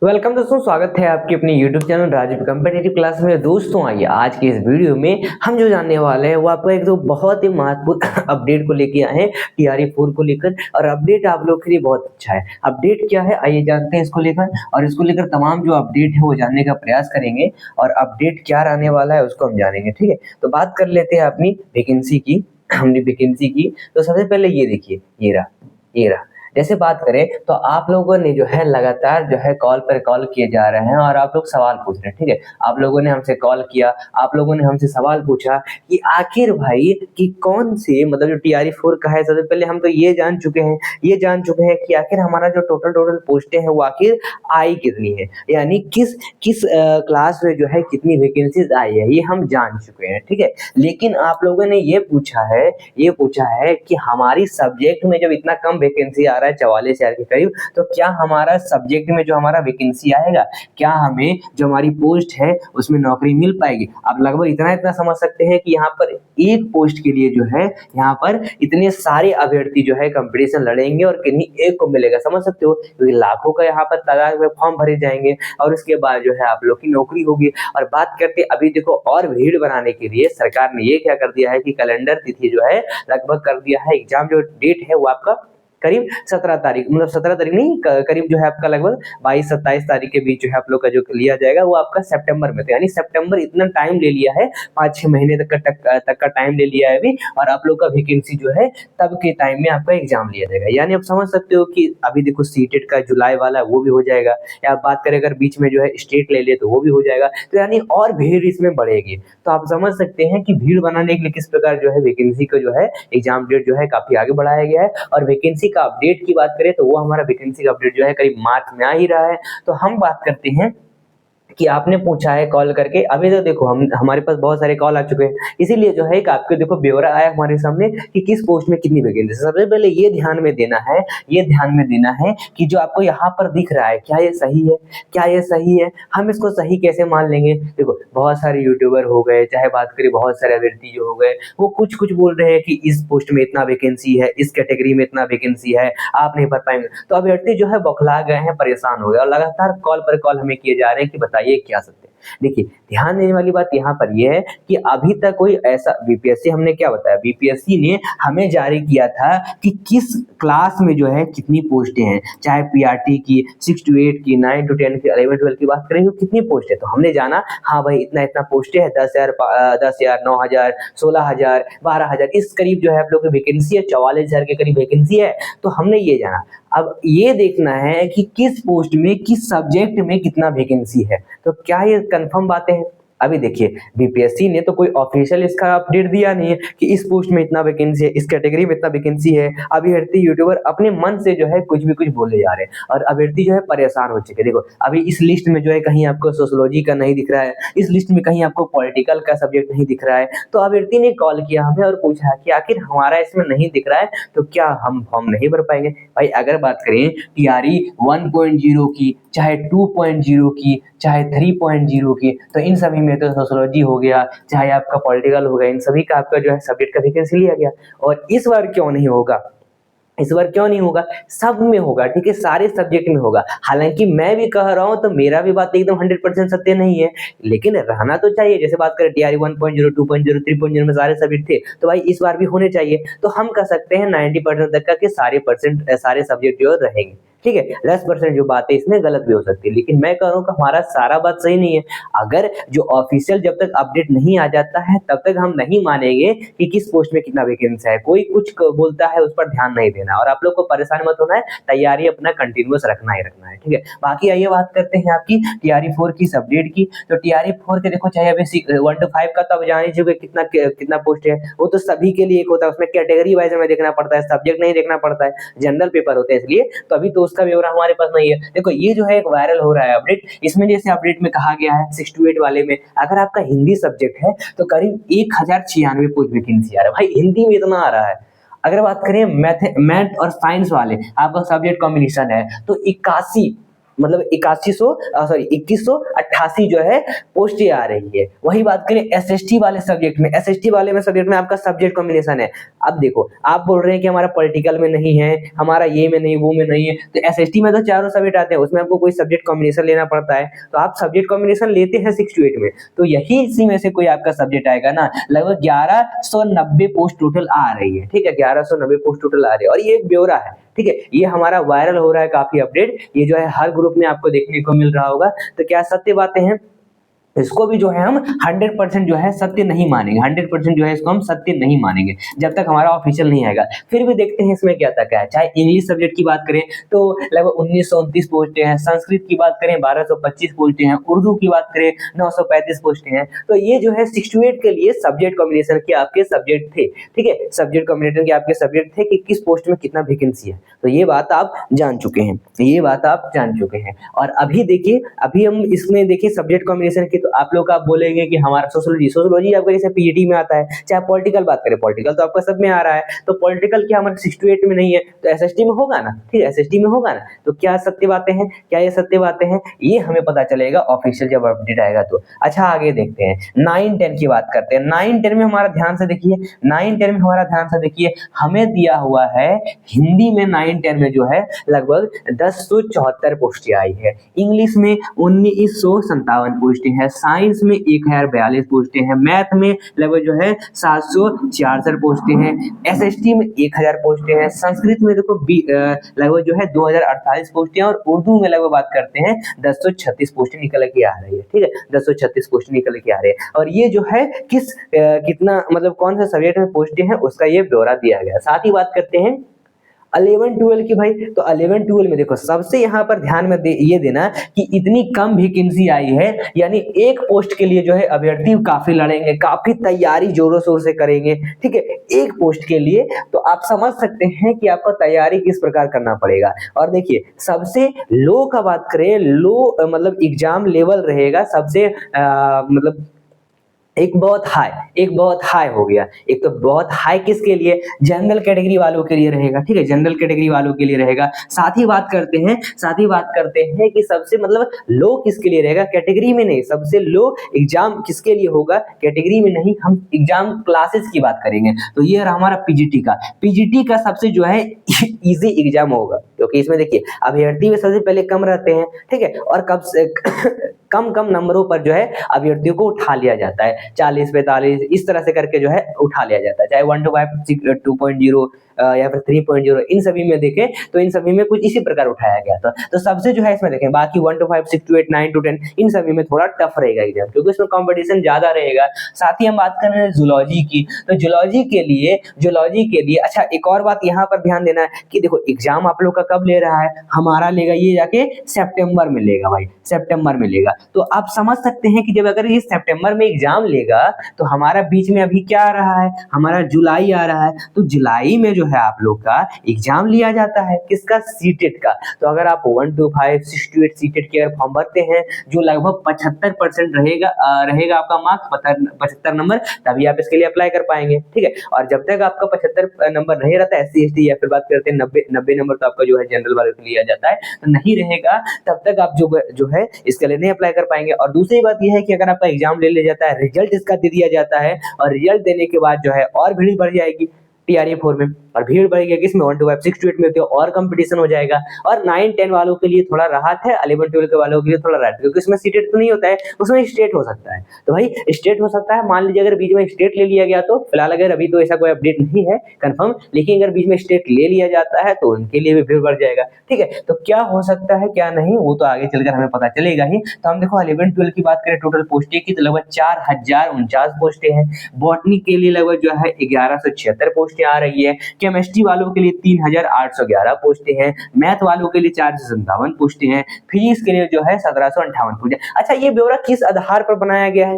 Welcome दोस्तों, स्वागत है आपके अपने YouTube channel Rajiv competitive class में। दोस्तों आइए आज के इस वीडियो में हम जो जानने वाले हैं वो आपको एक तो बहुत ही महत्वपूर्ण अपडेट को लेके आए हैं TRE4 को लेकर। और अपडेट आप लोग के लिए बहुत अच्छा है। अपडेट क्या है आइए जानते हैं इसको लेकर, और इसको लेकर तमाम जो अपडेट है वो जानने का प्रयास करेंगे और अपडेट क्या रहने वाला है उसको हम जानेंगे। ठीक है, तो बात कर लेते हैं अपनी वैकेंसी की। हमने वैकेंसी की तो सबसे पहले ये देखिए, ये रहा। जैसे बात करें तो आप लोगों ने जो है लगातार जो है कॉल पर कॉल किए जा रहे हैं और आप लोग सवाल पूछ रहे हैं। ठीक है, आप लोगों ने हमसे कॉल किया, आप लोगों ने हमसे सवाल पूछा कि आखिर भाई कि कौन से मतलब जो TRE4 का है। सबसे पहले हम तो ये जान चुके हैं कि आखिर हमारा जो टोटल पोस्टें हैं वो आखिर आई कितनी है, यानी किस किस क्लास में जो है कितनी वैकेंसीज आई है, ये हम जान चुके हैं। ठीक है, लेकिन आप लोगों ने ये पूछा है कि हमारी सब्जेक्ट में जब इतना कम वैकेंसी आ रहा है 44,000 के करीब, तो क्या हमारा सब्जेक्ट में जो हमारा वैकेंसी आएगा, क्या हमें जो हमारी पोस्ट है उसमें नौकरी मिल पाएगी। आप लगभग इतना समझ सकते हैं कि यहाँ पर एक पोस्ट के लिए जो है यहाँ पर इतने सारे अभ्यर्थी जो है कंपटीशन लड़ेंगे और किन्हीं एक को मिलेगा। समझ सकते हो, क्योंकि लाखों का यहाँ पर तादाद में फॉर्म भरे जाएंगे और उसके बाद जो है आप लोग की नौकरी होगी। और बात करते अभी देखो, और भीड़ बनाने के लिए सरकार ने ये क्या कर दिया है कि कैलेंडर तिथि जो है लगभग कर दिया है। एग्जाम जो डेट है वो आपका करीब 17 तारीख, मतलब 17 तारीख नहीं, करीब जो है आपका लगभग 22-27 तारीख के बीच जो है आप लोग का जो लिया जाएगा वो आपका सितंबर में। तो यानी सितंबर इतना टाइम ले लिया है, 5-6 महीने तक का टाइम ले लिया है अभी, और आप लोग का वैकेंसी जो है तब के टाइम में आपका एग्जाम लिया जाएगा। यानी आप समझ सकते हो कि अभी देखो सीटेट का जुलाई वाला वो भी हो जाएगा, या आप बात करें अगर बीच में जो है स्टेट ले ले तो वो भी हो जाएगा। तो यानी और भीड़ इसमें बढ़ेगी। तो आप समझ सकते हैं कि भीड़ बनाने के लिए किस प्रकार जो है वैकेंसी को जो है एग्जाम डेट जो है काफी आगे बढ़ाया गया है। और वैकेंसी का अपडेट की बात करें तो वो हमारा वैकेंसी का अपडेट जो है करीब मार्च में आ ही रहा है। तो हम बात करते हैं कि आपने पूछा है कॉल करके। अभी तो देखो हमारे पास बहुत सारे कॉल आ चुके हैं, इसीलिए जो है एक आपके देखो ब्यौरा आया हमारे सामने कि किस पोस्ट में कितनी वैकेंसी। सबसे पहले ये ध्यान में देना है कि जो आपको यहाँ पर दिख रहा है क्या ये सही है। हम इसको सही कैसे मान लेंगे। देखो बहुत सारे यूट्यूबर हो गए, चाहे बात करें बहुत सारे अभ्यर्थी जो हो गए, वो कुछ बोल रहे हैं कि इस पोस्ट में इतना वैकेंसी है, इस कैटेगरी में इतना वैकेंसी है, आप नहीं भर पाएंगे। तो अभ्यर्थी जो है बौखला गए हैं, परेशान हो गए और लगातार कॉल पर कॉल हमें किए जा रहे हैं कि बताइए क्या सकते हैं। देखिए ध्यान देने वाली बात यहाँ पर यह है कि अभी तक कोई ऐसा बीपीएससी हमने क्या बताया, बीपीएससी ने हमें जारी किया था कि किस क्लास में जो है कितनी पोस्टें हैं, चाहे पीआरटी की 6 to 8 की, 9 to 10 की, 11-12 की बात करें तो कितनी पोस्ट है। तो हमने जाना हाँ भाई इतना पोस्टें है, 10,000, 9,000, 16,000, 12,000 इस करीब जो है आप लोग की वैकेंसी है, 44,000 के करीब वैकेंसी है। तो हमने ये जाना, अब ये देखना है कि किस पोस्ट में किस सब्जेक्ट में कितना वैकेंसी है। तो क्या ये कंफर्म बातें हैं। अभी देखिए बीपीएससी ने तो कोई ऑफिशियल इसका अपडेट दिया नहीं है कि इस पोस्ट में इतना वैकेंसी है, इस कैटेगरी में इतना वैकेंसी है। अभ्यर्थी यूट्यूबर अपने मन से जो है कुछ बोले जा रहे हैं और अभ्यर्थी जो है परेशान हो चुके। देखो अभी इस लिस्ट में जो है कहीं आपको सोशियोलॉजी का नहीं दिख रहा है, इस लिस्ट में कहीं आपको पॉलिटिकल का सब्जेक्ट नहीं दिख रहा है। तो अभ्यर्थी ने कॉल किया हमें और पूछा कि आखिर हमारा इसमें नहीं दिख रहा है तो क्या हम फॉर्म नहीं भर पाएंगे। भाई अगर बात करें TRE 1.0 की, चाहे 2.0 की, चाहे 3.0 की, तो इन सभी में तो सोशियोलॉजी हो गया, चाहे आपका पॉलिटिकल हो गया, इन सभी का आपका जो है सब्जेक्ट का वैकेंसी लिया गया। और इस बार क्यों नहीं होगा, सब में होगा। ठीक है, सारे सब्जेक्ट में होगा। हालांकि मैं भी कह रहा हूं तो मेरा भी बात एकदम 100% सत्य नहीं है, लेकिन रहना तो चाहिए। जैसे बात करें TRE 1.0, 2.0, 3.0 में सारे सब्जेक्ट थे, तो भाई इस बार भी होने चाहिए। तो हम कह सकते हैं 90% तक का कि सारे सब्जेक्ट जो रहेंगे। ठीक है, 10% जो बात है इसमें गलत भी हो सकती है, लेकिन मैं कह रहा हूँ कि हमारा सारा बात सही नहीं है। अगर जो ऑफिशियल जब तक अपडेट नहीं आ जाता है तब तक हम नहीं मानेंगे कि किस पोस्ट में कितना वैकेंसी है। कोई कुछ बोलता है उस पर ध्यान नहीं देना, और आप लोग को परेशान मत होना है, तैयारी अपना कंटिन्यूअस रखना है। ठीक है, बाकी आइए बात करते हैं आपकी TRE4 की अपडेट की। तो TRE4 के देखो, चाहे अभी 1 to 5 का तो अब जान लीजिए कितना पोस्ट है, वो तो सभी के लिए एक होता है, उसमें कैटेगरी वाइज हमें देखना पड़ता है, सब्जेक्ट नहीं देखना पड़ता है, जनरल पेपर होते हैं इसलिए। तो अभी तो उसका ब्यौरा हमारे पास नहीं है। देखो ये जो है एक वायरल हो रहा है अपडेट, इसमें जैसे अपडेट में कहा गया है 6 to 8 वाले में अगर आपका हिंदी सब्जेक्ट है तो करीब 1096 पोस्ट वैकेंसी आ रहा है। भाई हिंदी में इतना आ रहा है। अगर बात करें मैथ और साइंस वाले, आपका सब्जेक्ट कॉम्बिनेशन है तो 81 मतलब 2188 जो है पोस्टें आ रही है। वही बात करें एसएसटी वाले सब्जेक्ट में, एसएसटी वाले में सब्जेक्ट में आपका सब्जेक्ट कॉम्बिनेशन है। अब देखो आप बोल रहे हैं कि हमारा पॉलिटिकल में नहीं है, हमारा ये में नहीं, वो में नहीं है, तो एसएसटी में तो चारों सब्जेक्ट आते हैं, उसमें आपको कोई सब्जेक्ट कॉम्बिनेशन लेना पड़ता है, तो आप सब्जेक्ट कॉम्बिनेशन लेते हैं 6 to 8 में, तो यही इसी में से कोई आपका सब्जेक्ट आएगा ना। लगभग 1190 पोस्ट टोटल आ रही है, ठीक है, 1190 पोस्ट टोटल आ रही है, और ये ब्यौरा है, ठीक है, ये हमारा वायरल हो रहा है काफी अपडेट, ये जो है हर ग्रुप में आपको देखने को मिल रहा होगा। तो क्या सत्य बातें हैं, इसको भी जो है हम 100% जो है सत्य नहीं मानेंगे, 100% जो है इसको हम सत्य नहीं मानेंगे जब तक हमारा ऑफिशियल नहीं आएगा। फिर भी देखते हैं इसमें क्या तक है। चाहे इंग्लिश सब्जेक्ट की बात करें तो लगभग 1929 पोस्टें हैं, संस्कृत की बात करें 1225 पोस्टें हैं, उर्दू की बात करें 935 पोस्टें हैं। तो ये जो है 6 to 8 के लिए सब्जेक्ट कॉम्बिनेशन के आपके सब्जेक्ट थे, ठीक है, सब्जेक्ट कॉम्बिनेशन के आपके सब्जेक्ट थे कि किस पोस्ट में कितना वैकेंसी है, तो ये बात आप जान चुके हैं, ये बात आप जान चुके हैं। और अभी देखिए, अभी हम इसमें देखिए सब्जेक्ट कॉम्बिनेशन की, तो आप लोग आप बोलेंगे कि हमारा सोशियोलॉजी आपका जैसे पीजीटी में आता है, चाहे पॉलिटिकल बात करें, पॉलिटिकल तो आपका सब में आ रहा है, तो पॉलिटिकल क्या हमारे 6 to 8 में नहीं है, तो एसएसटी में होगा ना, ठीक है, एसएसटी में होगा ना। तो क्या सत्य बातें हैं, क्या ये सत्य बातें हैं, ये हमें पता चलेगा ऑफिशियल जब अपडेट आएगा तो। अच्छा आगे देखते हैं, 9-10 की बात करते हैं। 9-10 में हमारा ध्यान से देखिए, 9-10 में हमारा ध्यान से देखिए, हमें दिया हुआ है हिंदी में 9-10 में जो है लगभग 1074 पोस्टें आई है, इंग्लिश में 1957 पोस्टें हैं, साइंस में 1042 पोस्टें हैं, मैथ में लगभग जो है 766 पोस्टें हैं, एसएसटी में 1000 पोस्टें हैं, संस्कृत में देखो लगभग जो है 2048 पोस्टें, और उर्दू में लगभग बात करते हैं 1036 पोस्टें निकल के आ रही है, ठीक है, 1036 पोस्टें निकल के आ रही है। और ये जो है कितना मतलब कौन सा सब्जेक्ट में पोस्टें हैं उसका ये ब्यौरा दिया गया। साथ ही बात करते हैं 11-12 की भाई, तो 11-12 में देखो सबसे यहाँ पर ध्यान में ये देना कि इतनी कम वैकेंसी आई है, यानी एक पोस्ट के लिए जो है अभ्यर्थी काफी लड़ेंगे, काफी तैयारी जोरों शोर से करेंगे, ठीक है, एक पोस्ट के लिए। तो आप समझ सकते हैं कि आपको तैयारी किस प्रकार करना पड़ेगा। और देखिए सबसे लो का बात करें, लो मतलब एग्जाम लेवल रहेगा सबसे मतलब एक बहुत हाई हो गया। एक तो बहुत हाई किसके लिए, जनरल कैटेगरी वालों के लिए रहेगा, ठीक है, जनरल कैटेगरी वालों के लिए रहेगा। साथ ही बात करते हैं कि सबसे मतलब लो किसके लिए रहेगा, कैटेगरी में नहीं, सबसे लो एग्जाम किसके लिए होगा, कैटेगरी में नहीं, हम एग्जाम क्लासेस की बात करेंगे। तो ये रहा हमारा पीजीटी का सबसे जो है इजी एग्जाम होगा, क्योंकि इसमें देखिए अभ्यर्थी में सबसे पहले कम रहते हैं, ठीक है, और कब से कम नंबरों पर जो है अभ्यर्थियों को उठा लिया जाता है, 40-45 इस तरह से करके जो है उठा लिया जाता है, चाहे 1 to 5 2.0 या फिर 3.0, इन सभी में देखें तो इन सभी में कुछ इसी प्रकार उठाया गया था। तो सबसे जो है इसमें देखें, बाकी 1 to 5 6 to 8 9 to 10 इन सभी में थोड़ा टफ रहेगा एग्जाम, क्योंकि इसमें कंपटीशन ज्यादा रहेगा। साथ ही हम बात कर रहे हैं जूलॉजी की, तो जूलॉजी के लिए अच्छा एक और बात यहाँ पर ध्यान देना है कि देखो एग्जाम आप लोग का कब ले रहा है, हमारा लेगा ये जाके सितंबर में लेगा भाई, सितंबर में लेगा। तो आप समझ सकते हैं कि जब अगर ये सितंबर में एग्जाम लेगा तो हमारा बीच में अभी क्या आ रहा है, हमारा जुलाई आ रहा है, तो जुलाई में जो है आप लोग का एग्जाम लिया जाता है किसका, सीटेट का। तो अगर आप 1 to 5 6 to 8 सीटेट के अगर फॉर्म भरते हैं जो लगभग 75% रहेगा आपका मार्क्स 75 नंबर, तभी आप इसके लिए अप्लाई कर पाएंगे, ठीक है। और जब तक आपका 75 नंबर नहीं रहता एससी एसटी या फिर बात करते हैं 90 नंबर तो आपका जो है जनरल वाले को लिया जाता है, तो नहीं रहेगा तब तक आप जो है इसके लिए नहीं अप्लाई कर पाएंगे। और दूसरी बात यह है कि अगर आपका एग्जाम ले लिया जाता है, रिजल्ट इसका दे दिया जाता है, और रिजल्ट देने के बाद जो है और भीड़ बढ़ जाएगी टीआरई 4 में, और भीड़ बढ़ेगी किसमें 1 to 5 6 to 8 में होती है, और कंपटीशन हो जाएगा। और 9-10 वालों के लिए थोड़ा राहत है, 11-12 के वालों के लिए थोड़ा राहत, क्योंकि इसमें सीटेट तो नहीं होता है, उसमें स्टेट हो सकता है। तो भाई स्टेट हो सकता है, मान लीजिए अगर बीच में स्टेट ले लिया गया, तो फिलहाल अगर अभी तो ऐसा कोई अपडेट नहीं है कंफर्म, लेकिन अगर बीच में स्टेट ले लिया जाता है तो उनके लिए भी भीड़ बढ़ जाएगा, ठीक है। तो क्या हो सकता है क्या नहीं वो तो आगे चलकर हमें पता चलेगा ही। तो हम देखो 11-12 की बात करें टोटल पोस्टें की तो लगभग 4049 पोस्टें हैं, बॉटनी के लिए लगभग जो है 1176 पोस्टें आ रही है, केमिस्ट्री वालों के लिए 3811 पोस्टें हैं, मैथ वालों के लिए 457 पोस्टें हैं, फिजिक्स के लिए जो है 1758 पोस्टें। अच्छा ये ब्यौरा किस आधार पर बनाया गया है,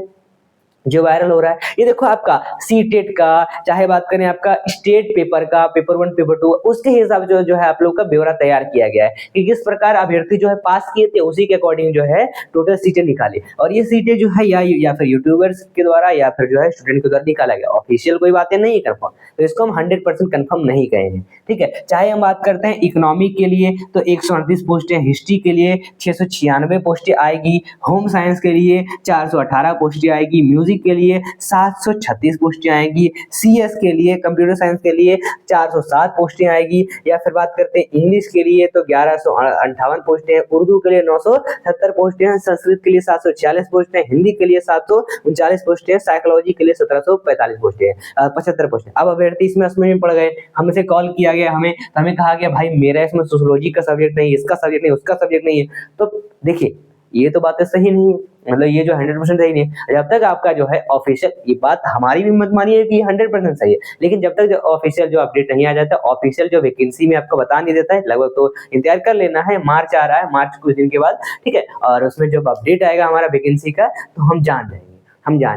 जो वायरल हो रहा है, ये देखो आपका सीटेट का, चाहे बात करें आपका स्टेट पेपर का, पेपर 1 पेपर 2, उसके हिसाब जो है आप लोग का ब्यौरा तैयार किया गया है कि किस प्रकार अभ्यर्थी जो है पास किए थे, उसी के अकॉर्डिंग जो है टोटल सीटें निकाली। और ये सीटें जो है या फिर यूट्यूबर्स के द्वारा या फिर जो है स्टूडेंट के द्वारा निकाला गया, ऑफिशियल कोई बातें नहीं है कंफर्म, तो इसको हम 100% कंफर्म नहीं कहेंगे, ठीक है। चाहे हम बात करते हैं इकोनॉमी के लिए तो 138 पोस्टें, हिस्ट्री के लिए 696 पोस्टें आएगी, होम साइंस के लिए 418 पोस्टें आएगी, म्यूजिक के लिए 736 पोस्टें आएगी, सीएस के लिए कंप्यूटर साइंस के लिए 407 पोस्टें आएगी, या फिर बात करते हैं इंग्लिश के लिए तो 1158 पोस्टें हैं, उर्दू के लिए 970 पोस्टें हैं, संस्कृत के लिए 746 पोस्टें हैं, हिंदी के लिए 739 पोस्टें हैं, साइकोलॉजी के लिए 1745 पोस्टें हैं, 75 पोस्टें। अब अभ्यर्थी इसमें में पड़ गए, हमसे कॉल किया गया, हमें कहा गया भाई मेरा इसमें सोशियोलॉजी का सब्जेक्ट नहीं, इसका सब्जेक्ट नहीं, उसका सब्जेक्ट नहीं है। तो देखिए ये तो बातें सही नहीं है, मतलब ये जो 100% सही नहीं है। जब तक आपका जो है ऑफिशियल, ये बात हमारी भी मत मानिए कि 100% सही है, लेकिन जब तक जो ऑफिशियल जो अपडेट नहीं आ जाता, ऑफिशियल जो वैकेंसी में आपको बता नहीं देता है, लगभग तो इंतजार कर लेना है, मार्च आ रहा है, मार्च कुछ दिन के बाद, ठीक है, और उसमें जब अपडेट आएगा हमारा वैकेंसी का तो हम जान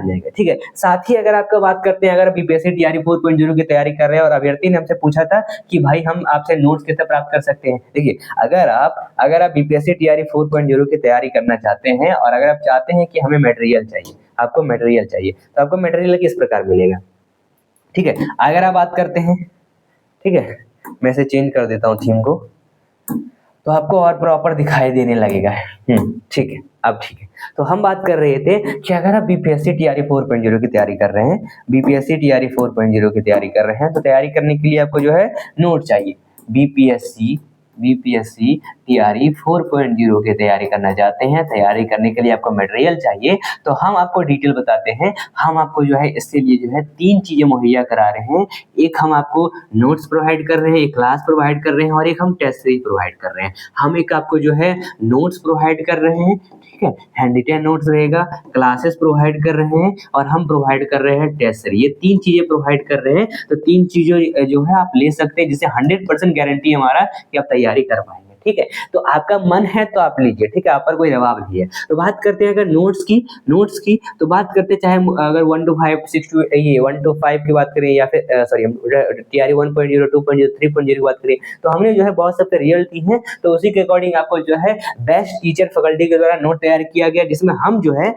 जाएंगे, ठीक है। साथ ही अगर आपका बात करते हैं, अगर बीपीएससी टीआरई 4.0 की तैयारी कर रहे हैं और अभ्यर्थी ने हमसे पूछा था कि भाई हम आपसे नोट्स कैसे प्राप्त कर सकते हैं, देखिए अगर आप बीपीएससी टीआरई 4.0 की तैयारी करना चाहते हैं और अगर आप चाहते हैं कि हमें मटेरियल चाहिए, आपको मटेरियल चाहिए, तो आपको मटेरियल किस प्रकार मिलेगा, ठीक है। अगर आप बात करते हैं, ठीक है, मैं इसे चेंज कर देता हूँ थीम को, तो आपको और प्रॉपर दिखाई देने लगेगा, ठीक है, अब ठीक है। तो हम बात कर रहे थे कि अगर आप बीपीएससी टीआरई 4.0 की तैयारी कर रहे हैं, बीपीएससी टीआरई 4.0 की तैयारी कर रहे हैं, तो तैयारी करने के लिए आपको जो है नोट चाहिए। बीपीएससी टीआरई 4.0 की तैयारी करना चाहते हैं, तैयारी करने के लिए आपको मटेरियल चाहिए, तो हम आपको डिटेल बताते हैं। हम आपको जो है इसके लिए जो है 3 चीजें मुहैया करा रहे हैं, एक हम आपको नोट्स प्रोवाइड कर रहे हैं, एक क्लास प्रोवाइड कर रहे हैं और एक हम टेस्ट सीरीज प्रोवाइड कर रहे हैं। हम एक आपको जो है नोट्स प्रोवाइड कर रहे हैं, ठीक है, हैंड रिटन नोट्स रहेगा, क्लासेस प्रोवाइड कर रहे हैं और हम प्रोवाइड कर रहे हैं टेस्ट सीरीज। ये 3 चीजें प्रोवाइड कर रहे हैं, तो 3 चीजें जो है आप ले सकते हैं, जिससे 100% गारंटी हमारा कि आप तैयारी कर पाएंगे, ठीक है। तो आपका मन है तो आप लीजिए, ठीक है, आप पर कोई दबाव नहीं है। तो बात करते हैं अगर नोट्स की तो बात करते हैं, चाहे अगर 1 to 5 6 to 1 to 5 की बात करें या फिर सॉरी टीआरई 1.0 2.0 3.0 की बात करें, तो हमने जो है बहुत सब रियलिटी है, तो उसी के अकॉर्डिंग आपको जो है बेस्ट टीचर फैकल्टी के द्वारा नोट तैयार किया गया, जिसमें हम जो है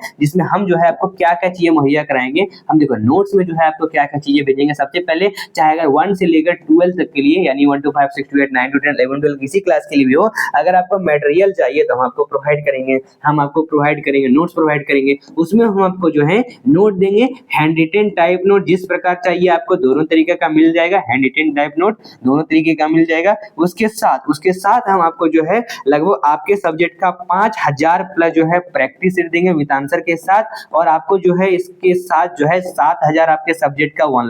आपको क्या क्या चीजें मुहैया कराएंगे। हम देखो नोट्स में जो है आपको क्या क्या चीजें भेजेंगे। सबसे पहले चाहे अगर 1 से लेकर 12 तक के लिए, यानी 1 to 5 6 to 8 9 to 10 11 12 किसी क्लास के लिए भी हो, अगर आपको मटेरियल चाहिए तो हम आपको प्रोवाइड करेंगे, नोट्स प्रोवाइड करेंगे। उसमें हम आपको जो है नोट देंगे, हैंड रिटन टाइप नोट जिस प्रकार चाहिए आपको दोनों तरीके का मिल जाएगा, हैंड रिटन टाइप नोट दोनों तरीके का मिल जाएगा। उसके साथ हम आपको जो है लगभग आपके सब्जेक्ट का 5000 प्लस जो है प्रैक्टिस सेट देंगे विद आंसर के साथ, और आपको जो है इसके साथ जो है 7000 आपके सब्जेक्ट का वन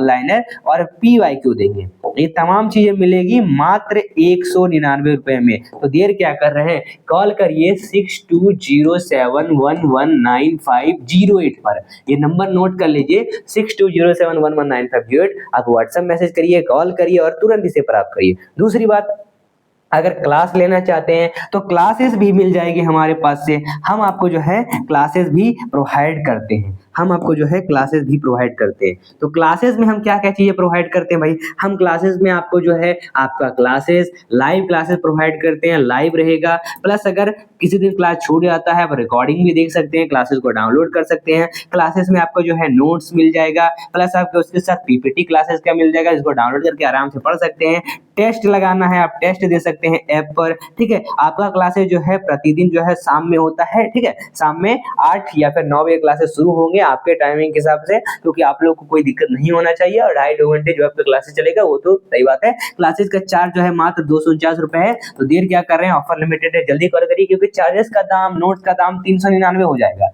लाइनर और पीवाईक्यू देंगे। ये तमाम चीजें मिलेगी मात्र 199 रुपए में। तो देर क्या कर रहे हैं, कॉल करिए 6207119508 पर, ये नंबर नोट कर लीजिए 6207119508। आप व्हाट्सएप मैसेज करिए, कॉल करिए और तुरंत इसे प्राप्त करिए। दूसरी बात, अगर क्लास लेना चाहते हैं तो क्लासेस भी मिल जाएगी हमारे पास से, हम आपको जो है क्लासेस भी प्रोवाइड करते हैं। तो क्लासेस में हम क्या क्या चीजें प्रोवाइड करते हैं भाई, हम क्लासेस में आपको जो है आपका क्लासेस लाइव क्लासेस प्रोवाइड करते हैं, लाइव रहेगा, प्लस अगर किसी दिन क्लास छूट जाता है आप रिकॉर्डिंग भी देख सकते हैं, क्लासेस को डाउनलोड कर सकते हैं। क्लासेस में आपको जो है नोट्स मिल जाएगा, प्लस आपको उसके साथ पीपीटी क्लासेस का मिल जाएगा, जिसको डाउनलोड करके आराम से पढ़ सकते हैं। टेस्ट लगाना है आप टेस्ट दे सकते हैं ऐप पर, ठीक है। आपका क्लासेस जो है प्रतिदिन जो है शाम में होता है, ठीक है, शाम में 8 या फिर 9 बजे क्लासेस शुरू होंगे आपके टाइमिंग के हिसाब से, क्योंकि आप लोग को कोई दिक्कत नहीं होना चाहिए। और 2.5 घंटे जो आपका क्लासेस चलेगा वो तो सही बात है। क्लासेस का चार्ज जो है मात्र 249 रुपए है। तो देर क्या कर रहे हैं, ऑफर लिमिटेड है, जल्दी कॉल करिए, क्योंकि चार्जेस का दाम, नोट्स का दाम 399 हो जाएगा,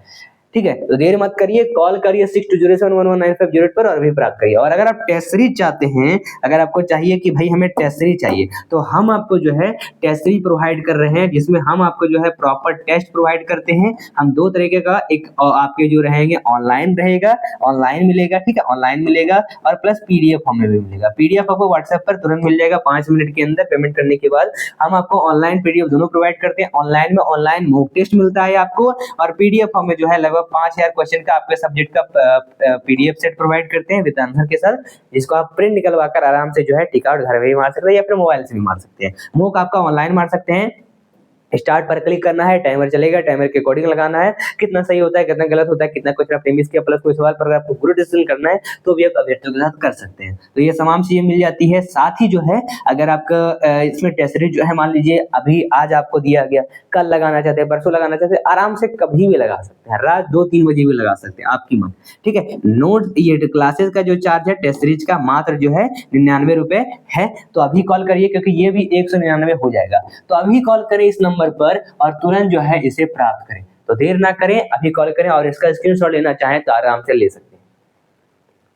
ठीक है। तो देर मत करिए, कॉल करिए 6207119508 पर और भी प्राप्त करिए। और अगर आप टेस्ट सीरीज चाहते हैं, अगर आपको चाहिए कि भाई हमें टेस्ट सीरीज चाहिए, तो हम आपको जो है टेस्ट सीरीज प्रोवाइड कर रहे हैं, जिसमें हम आपको जो है प्रॉपर टेस्ट प्रोवाइड करते हैं। हम 2 तरीके का, एक आपके जो रहेंगे ऑनलाइन रहेगा, ऑनलाइन मिलेगा, ठीक है, ऑनलाइन मिलेगा, और प्लस पीडीएफ हमें भी मिलेगा। पीडीएफ आपको व्हाट्सएप पर तुरंत मिल जाएगा 5 मिनट के अंदर पेमेंट करने के बाद। हम आपको ऑनलाइन पीडीएफ दोनों प्रोवाइड करते हैं। ऑनलाइन में ऑनलाइन मॉक टेस्ट मिलता है आपको, और पीडीएफ हमें जो है लगभग लगभग 5000 क्वेश्चन का आपके सब्जेक्ट का PDF सेट प्रोवाइड करते हैं विद आंसर के साथ, जिसको आप प्रिंट निकलवा कर आराम से जो है टिक आउट घर में भी मार सकते हैं या फिर मोबाइल से भी मार सकते हैं। मॉक आपका ऑनलाइन मार सकते हैं। स्टार्ट पर क्लिक करना है, टाइमर चलेगा, टाइमर के अकॉर्डिंग लगाना है, कितना सही होता है कितना गलत होता है, कितना क्वेश्चन आपने मिस किया, प्लस कोई सवाल पर अगर आपको गुड डिसीजन करना है तो भी आप अभ्यर्थियों के साथ कर सकते हैं। तो ये तमाम चीजें मिल जाती है। साथ ही जो है अगर आपका इसमें टेस्ट सीरीज जो है मान लीजिए अभी आज आपको दिया गया, कल लगाना चाहते हैं, परसों लगाना चाहते हैं, आराम से कभी भी लगा सकते हैं, रात 2-3 बजे भी लगा सकते हैं, आपकी मन। ठीक है, नोट ये क्लासेस का जो चार्ज है टेस्ट सीरीज का मात्र जो है 99 रुपए है। तो अभी कॉल करिए क्योंकि ये भी 199 हो जाएगा। तो अभी कॉल करें इस नंबर पर और तुरंत जो है इसे प्राप्त करें। तो देर ना करें, अभी कॉल करें और इसका स्क्रीनशॉट लेना चाहें तो आराम से ले सकते हैं।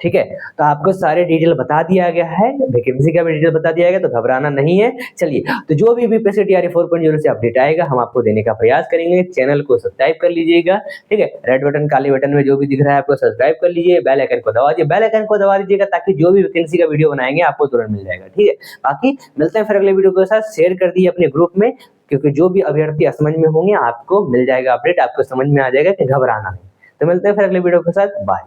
ठीक है, तो आपको सारे डिटेल बता दिया गया है, वैकेंसी का भी डिटेल बता दिया गया, तो घबराना नहीं है। चलिए, तो जो भी बीपीएससी टीआरई 4.0 से अपडेट आएगा हम आपको देने का प्रयास करेंगे। चैनल को सब्सक्राइब कर लीजिएगा। ठीक है, रेड बटन काले बटन में जो भी दिख रहा है आपको सब्सक्राइब कर लीजिए, बेल आइकन को दबा दीजिए, बेल आइकन को दबा दीजिएगा ताकि जो भी वैकेंसी का वीडियो बनाएंगे आपको तुरंत मिल जाएगा। ठीक है, बाकी मिलते हैं फिर अगले वीडियो के साथ। शेयर कर दिए अपने ग्रुप में, क्योंकि जो भी अभ्यर्थी असमंझ में होंगे आपको मिल जाएगा अपडेट, आपको समझ में आ जाएगा कि घबराना नहीं। तो मिलते हैं फिर अगले वीडियो के साथ, बाय।